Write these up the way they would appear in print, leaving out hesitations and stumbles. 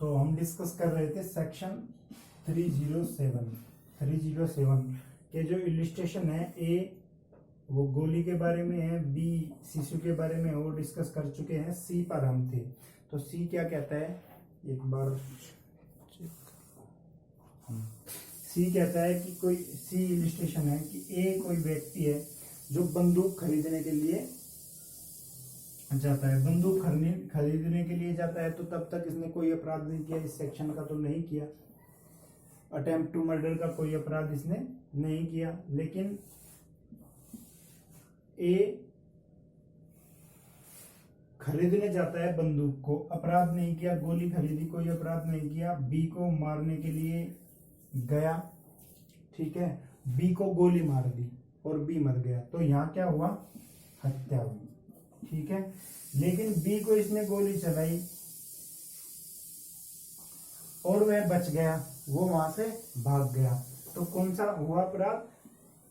तो हम डिस्कस कर रहे थे सेक्शन 307 के जो इलिस्ट्रेशन है। ए वो गोली के बारे में है, बी शिशु के बारे में वो डिस्कस कर चुके हैं, सी पर हम थे। तो सी क्या कहता है, एक बार सी कहता है कि कोई सी इलिस्ट्रेशन है कि ए कोई व्यक्ति है जो बंदूक खरीदने के लिए जाता है। बंदूक खरीदने के लिए जाता है तो तब तक इसने कोई अपराध नहीं किया, इस सेक्शन का तो नहीं किया। अटेम्प्ट टू मर्डर का कोई अपराध इसने नहीं किया। लेकिन ए खरीदने जाता है बंदूक को, अपराध नहीं किया, गोली खरीदी, कोई अपराध नहीं किया। बी को मारने के लिए गया, ठीक है, बी को गोली मार दी और बी मर गया। तो यहाँ क्या हुआ, हत्या हुई, ठीक है। लेकिन बी को इसने गोली चलाई और वह बच गया, वो वहां से भाग गया। तो कौन सा हुआ अपराध,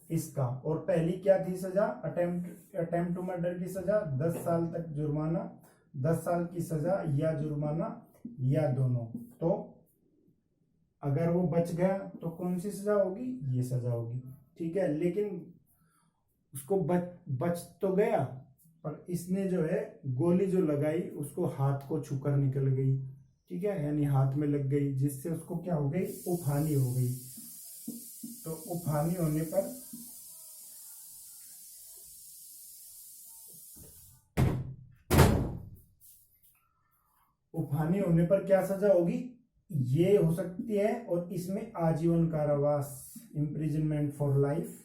इसका। और पहली क्या थी सजा, अटेम्प्ट टू मर्डर की सजा 10 साल तक जुर्माना, 10 साल की सजा या जुर्माना या दोनों। तो अगर वो बच गया तो कौन सी सजा होगी, ये सजा होगी, ठीक है। लेकिन उसको बच तो गया, पर इसने जो है गोली जो लगाई उसको हाथ को छूकर निकल गई, ठीक है, यानी हाथ में लग गई, जिससे उसको क्या हो गई, उफानी हो गई। तो उफानी होने पर क्या सजा होगी, ये हो सकती है। और इसमें आजीवन कारावास, इम्प्रिजनमेंट फॉर लाइफ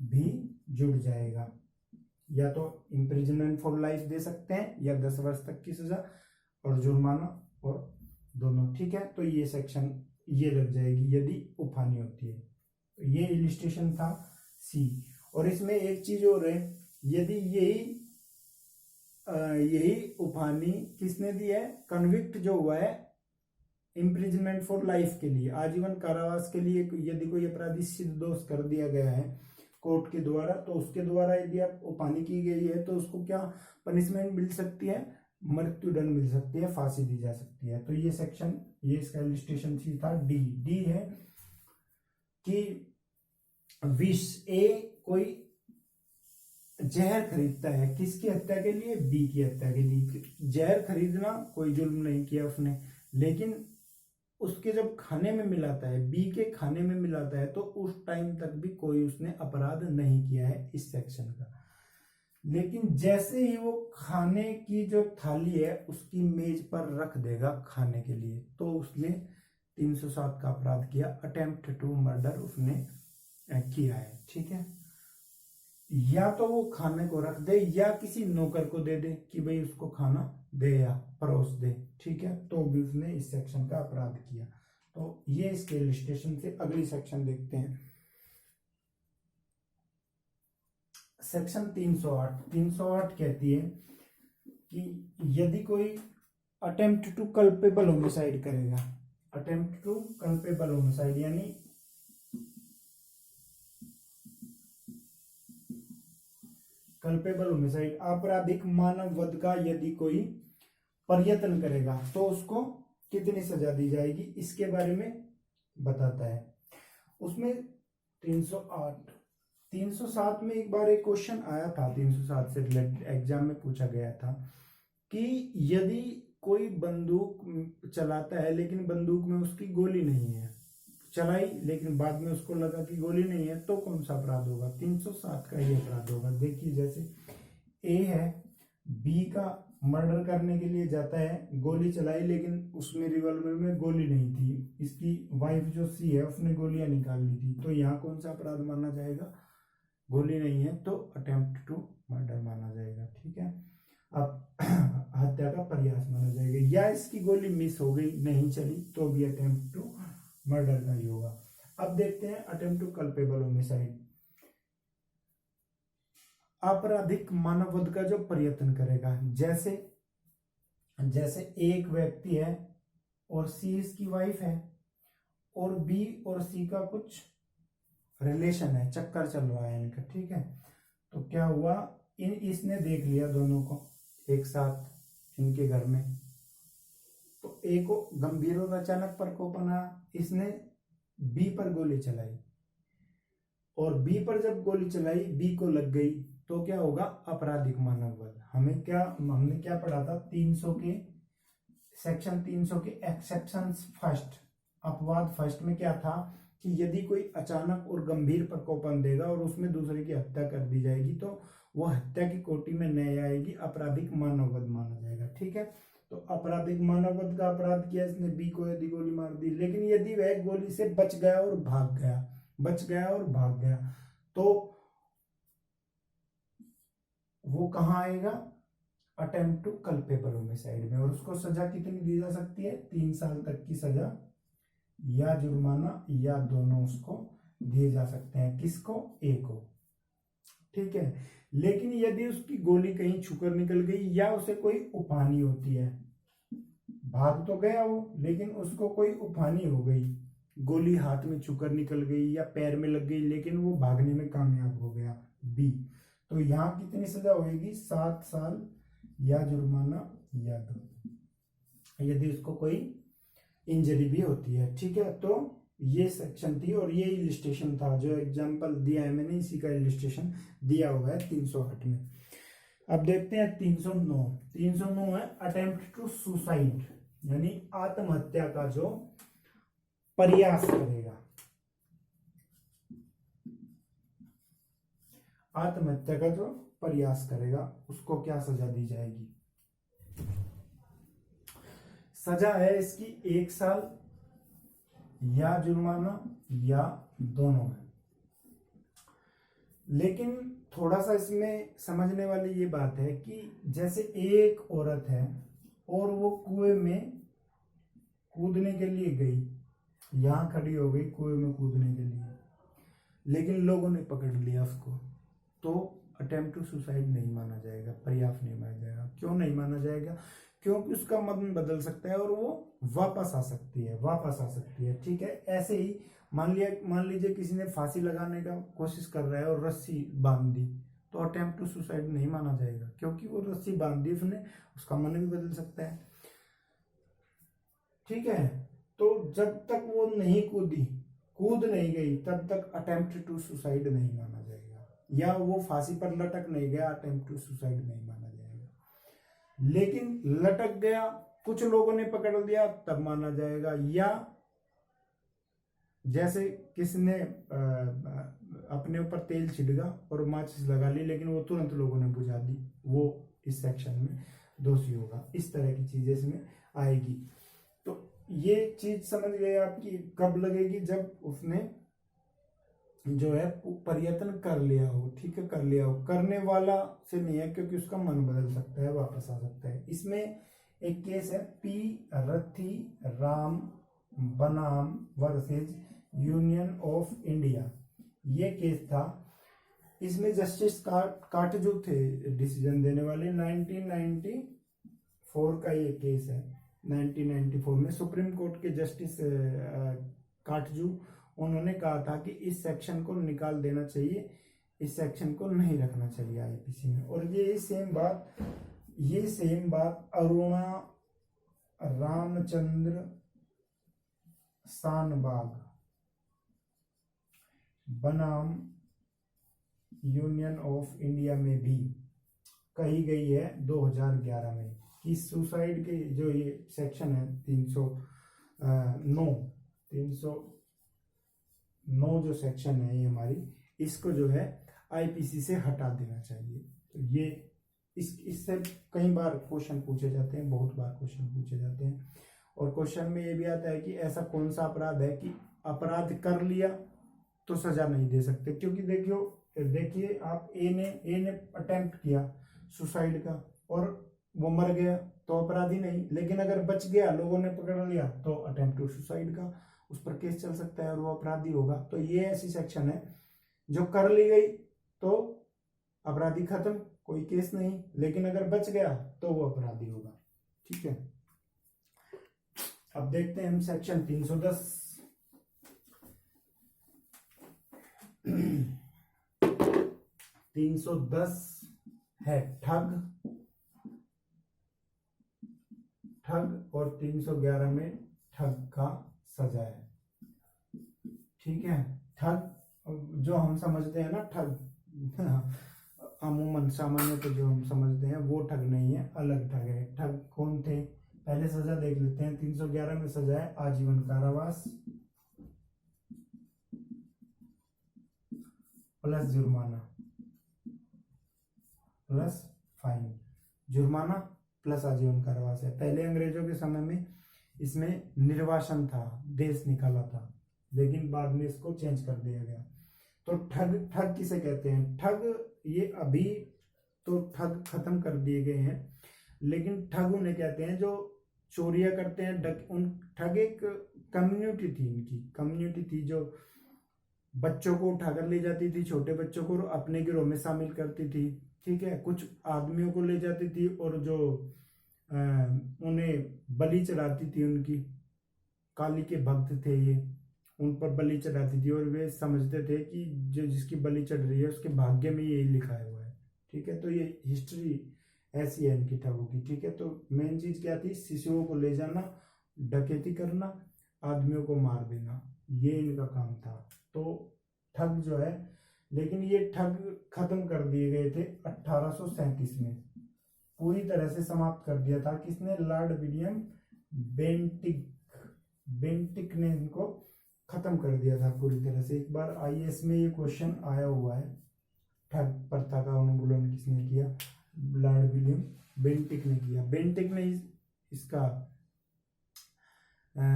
भी जुड़ जाएगा। या तो इम्प्रिजनमेंट फॉर लाइफ दे सकते हैं या 10 वर्ष तक की सजा और जुर्माना और दोनों, ठीक है। तो ये सेक्शन ये लग जाएगी यदि उफानी होती है। तो ये इलिस्ट्रेशन था सी। और इसमें एक चीज और है, यदि यही उफानी किसने दी है, कन्विक्ट जो हुआ है इम्प्रिजनमेंट फॉर लाइफ के लिए, आजीवन कारावास के लिए, यदि कोई अपराधी सिद्ध दोष कर दिया गया है कोर्ट के द्वारा, तो उसके द्वारा यदि आप उफानी की गई है तो उसको क्या पनिशमेंट मिल सकती है, मृत्युदंड मिल सकती है, फांसी दी जा सकती है। तो ये सेक्शन, ये इसका इलिस्ट्रेशन सी था। डी है कि विष, ए कोई जहर खरीदता है, किसकी हत्या के लिए, बी की हत्या के लिए। जहर खरीदना कोई जुल्म नहीं किया उसने, लेकिन उसके जब खाने में मिलाता है, बी के खाने में मिलाता है, तो उस टाइम तक भी कोई उसने अपराध नहीं किया है इस सेक्शन का। लेकिन जैसे ही वो खाने की जो थाली है उसकी मेज पर रख देगा खाने के लिए, तो उसने 307 का अपराध किया, अटेम्प्ट टू मर्डर उसने किया है, ठीक है। या तो वो खाने को रख दे या किसी नौकर को दे दे कि भाई उसको खाना दे या परोस दे, ठीक है, तो भी उसने इस सेक्शन का अपराध किया। तो ये इसके इलिस्ट्रेशन से। अगली सेक्शन देखते हैं, सेक्शन 308 कहती है कि यदि कोई अटेम्प्ट टू कल्पेबल होमिसाइड करेगा, अटेम्प्ट टू कल्पेबल होमिसाइड यानी कल्पेबल होमिसाइड, आपराधिक मानव वध का यदि कोई प्रयत्न करेगा तो उसको कितनी सजा दी जाएगी, इसके बारे में बताता है। उसमें 307 में एक बार एक क्वेश्चन आया था, 307 से रिलेटेड एग्जाम में पूछा गया था कि यदि कोई बंदूक चलाता है लेकिन बंदूक में उसकी गोली नहीं है, चलाई लेकिन बाद में उसको लगा कि गोली नहीं है, तो कौन सा अपराध होगा, 307 का ये अपराध होगा। देखिए, जैसे ए है, बी का मर्डर करने के लिए जाता है, गोली चलाई लेकिन उसमें रिवॉल्वर में गोली नहीं थी, इसकी वाइफ जो सी है उसने गोलियां निकाल ली थी, तो यहाँ कौन सा अपराध माना जाएगा, गोली नहीं है तो अटेम्प्ट टू मर्डर माना जाएगा, ठीक है। अब हत्या का प्रयास माना जाएगा, या इसकी गोली मिस हो गई, नहीं चली, तो भी अटेम्प्ट टू मर्डर का ही होगा। अब देखते हैं अटेम्प्ट टू कल्पेबल होमिसाइड, आपराधिक मानव वध का जो प्रयत्न करेगा। जैसे एक व्यक्ति है और सी इसकी वाइफ है और बी और सी का कुछ रिलेशन है, चक्कर चल रहा है इनका, ठीक है। तो क्या हुआ, इसने देख लिया दोनों को एक साथ इनके घर में, तो ए को गंभीर और अचानक प्रकोपन आया, इसने बी पर गोली चलाई और बी पर जब गोली चलाई बी को लग गई तो क्या होगा, आपराधिक मानव वध। हमने क्या पढ़ा था, 300 के सेक्शन 300 के एक्सेप्शंस फर्स्ट, अपवाद फर्स्ट में क्या था कि यदि कोई अचानक और गंभीर प्रकोपन देगा और उसमें दूसरे की हत्या कर दी जाएगी तो वह हत्या की कोटि में नहीं आएगी, आपराधिक मानव वध माना जाएगा। ठीक है, तो आपराधिक मानव वध का अपराध किया इसने, बी को यदि गोली मार दी, लेकिन यदि वह गोली से बच गया और भाग गया तो वो कहाँ आएगा, अटेम्प्ट टू कल्पेबल होमिसाइड में, और उसको सजा कितनी दी जा सकती है, 3 साल तक की सजा या जुर्माना या दोनों उसको दिए जा सकते हैं। किसको, ए को। ठीक है, लेकिन यदि उसकी गोली कहीं छूकर निकल गई या उसे कोई उफानी होती है, भाग तो गया वो लेकिन उसको कोई उफानी हो गई, गोली हाथ में छूकर निकल गई या पैर में लग गई लेकिन वो भागने में कामयाब हो गया, बी, तो यहाँ कितनी सजा होगी, 7 साल या जुर्माना या दो, यदि उसको कोई इंजरी भी होती है। ठीक है, तो ये सेक्शन थी और ये इलिस्ट्रेशन था जो एग्जांपल दिया है मैंने, इसी का इलिस्ट्रेशन दिया हुआ है 308 में। अब देखते हैं 309 है अटेम्प्ट टू सुसाइड, यानी आत्महत्या का जो प्रयास करेगा, आत्महत्या का जो प्रयास करेगा उसको क्या सजा दी जाएगी। सजा है इसकी 1 साल या जुर्माना या दोनों है। लेकिन थोड़ा सा इसमें समझने वाली ये बात है कि जैसे एक औरत है और वो कुएं में कूदने के लिए गई, यहां खड़ी हो गई कुएं में कूदने के लिए, लेकिन लोगों ने पकड़ लिया उसको, तो अटेम्प्ट टू सुसाइड नहीं माना जाएगा, प्रयास नहीं माना जाएगा। क्यों नहीं माना जाएगा, क्योंकि उसका मन बदल सकता है और वो वापस आ सकती है। ठीक है, ऐसे ही मान लीजिए किसी ने फांसी लगाने का कोशिश कर रहा है और रस्सी बांध दी, तो अटेम्प्ट टू सुसाइड नहीं माना जाएगा, क्योंकि वो रस्सी बांध दी उसने, उसका मन भी बदल सकता है। ठीक है, तो जब तक वो नहीं कूद नहीं गई तब तक अटेम्प्ट टू सुसाइड नहीं माना जाएगा, या वो फांसी पर लटक नहीं गया, अटेम्प्ट टू सुसाइड नहीं माना जाएगा। लेकिन लटक गया, कुछ लोगों ने पकड़ लिया, तब माना जाएगा। या जैसे किसने अपने ऊपर तेल छिड़का और माचिस लगा ली, लेकिन वो तुरंत लोगों ने बुझा दी, वो इस सेक्शन में दोषी होगा। इस तरह की चीजें इसमें आएगी। तो ये चीज समझ गए आपकी, कब लगेगी, जब उसने जो है प्रयत्न कर लिया हो। ठीक है, कर लिया हो, करने वाला से नहीं है, क्योंकि उसका मन बदल सकता है, वापस आ सकता है। इसमें एक केस है पी रथी राम बनाम वर्सेज यूनियन ऑफ इंडिया, ये केस था। इसमें जस्टिस काटजू थे डिसीजन देने वाले। 1994 का ये केस है। 1994 में सुप्रीम कोर्ट के जस्टिस काटजू, उन्होंने कहा था कि इस सेक्शन को निकाल देना चाहिए, इस सेक्शन को नहीं रखना चाहिए आईपीसी में। और ये सेम बात अरुणा रामचंद्र शानबाग बनाम यूनियन ऑफ इंडिया में भी कही गई है 2011 में कि सुसाइड के जो ये सेक्शन है 309 जो सेक्शन है ये हमारी, इसको जो है आईपीसी से हटा देना चाहिए। तो ये इससे कई बार क्वेश्चन पूछे जाते हैं, बहुत बार क्वेश्चन पूछे जाते हैं। और क्वेश्चन में ये भी आता है कि ऐसा कौन सा अपराध है कि अपराध कर लिया तो सजा नहीं दे सकते। क्योंकि देखिए आप ए ने अटेम्प्ट किया सुसाइड का और वो मर गया तो अपराधी नहीं, लेकिन अगर बच गया, लोगों ने पकड़ लिया, तो अटेम्प्ट टू सुसाइड का उस पर केस चल सकता है और वो अपराधी होगा। तो ये ऐसी सेक्शन है जो कर ली गई तो अपराधी खत्म, कोई केस नहीं, लेकिन अगर बच गया तो वो अपराधी होगा। ठीक है, अब देखते हैं हम सेक्शन 310। 310 है ठग ठग और 311 में ठग का सजा है। ठीक है, ठग जो हम समझते हैं ना ठग अमूमन सामान्य तो जो हम समझते हैं वो ठग नहीं है, अलग ठग है। ठग कौन थे पहले सजा देख लेते हैं। 311 में सजा है आजीवन कारावास प्लस जुर्माना प्लस फाइन। जुर्माना प्लस आजीवन कारावास है। पहले अंग्रेजों के समय में इसमें निर्वासन था, देश निकाला था, लेकिन बाद में इसको चेंज कर दिया गया। तो ठग किसे कहते हैं? ठग ये अभी तो ठग खत्म कर दिए गए हैं, लेकिन ठग उन्हें कहते हैं जो चोरियां करते हैं। उन ठग एक कम्युनिटी थी, इनकी कम्युनिटी थी जो बच्चों को उठाकर ले जाती थी, छोटे बच्चों को अपने गिरोह में शामिल करती थी। ठीक है, कुछ आदमियों को ले जाती थी और जो उन्हें बलि चढ़ाती थी, उनकी काली के भक्त थे ये, उन पर बलि चढ़ाती थी और वे समझते थे कि जो जिसकी बलि चढ़ रही है उसके भाग्य में यही लिखा हुआ है। ठीक है, तो ये हिस्ट्री ऐसी है इनकी ठगों की। ठीक है, तो मेन चीज क्या थी? शिशुओं को ले जाना, डकैती करना, आदमियों को मार देना, ये इनका काम था। तो ठग जो है, लेकिन ये ठग खत्म कर दिए गए थे 1837 में, पूरी तरह से समाप्त कर दिया था। किसने? लॉर्ड विलियम बेंटिक ने इनको खत्म कर दिया था पूरी तरह से। एक बार आईएएस में ये क्वेश्चन आया हुआ है, ठग प्रथा का उन्मूलन किसने किया? लॉर्ड विलियम बेंटिक ने किया। बेंटिक ने इसका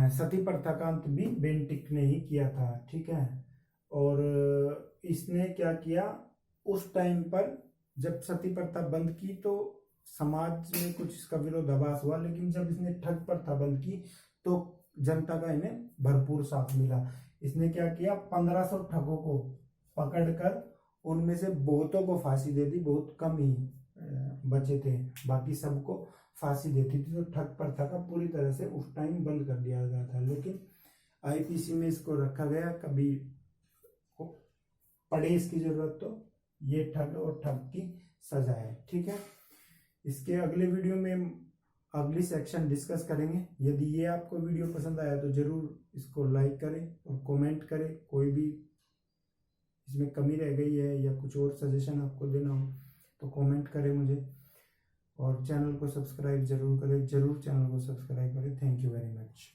सती प्रथा का अंत भी बेंटिक ने ही किया था। ठीक है, और इसने क्या किया? उस टाइम पर जब सती प्रथा बंद की तो समाज में कुछ इसका विरोधाभास हुआ, लेकिन जब इसने ठग प्रथा बंद की तो जनता का इन्हें भरपूर साथ मिला। इसने क्या किया? 1500 ठगों को पकड़कर उनमें से बहुतों को फांसी दे दी, बहुत कम ही बचे थे, बाकी सबको फांसी देती थी। तो ठग प्रथा का पूरी तरह से उस टाइम बंद कर दिया गया था, लेकिन आईपीसी में इसको रखा गया, कभी पड़े इसकी जरूरत तो ये ठग और ठग की सजा है। ठीक है, इसके अगले वीडियो में अगली सेक्शन डिस्कस करेंगे। यदि ये आपको वीडियो पसंद आया तो जरूर इसको लाइक करें और कमेंट करें। कोई भी इसमें कमी रह गई है या कुछ और सजेशन आपको देना हो तो कमेंट करें मुझे, और चैनल को सब्सक्राइब जरूर करें, जरूर चैनल को सब्सक्राइब करें। Thank you very much.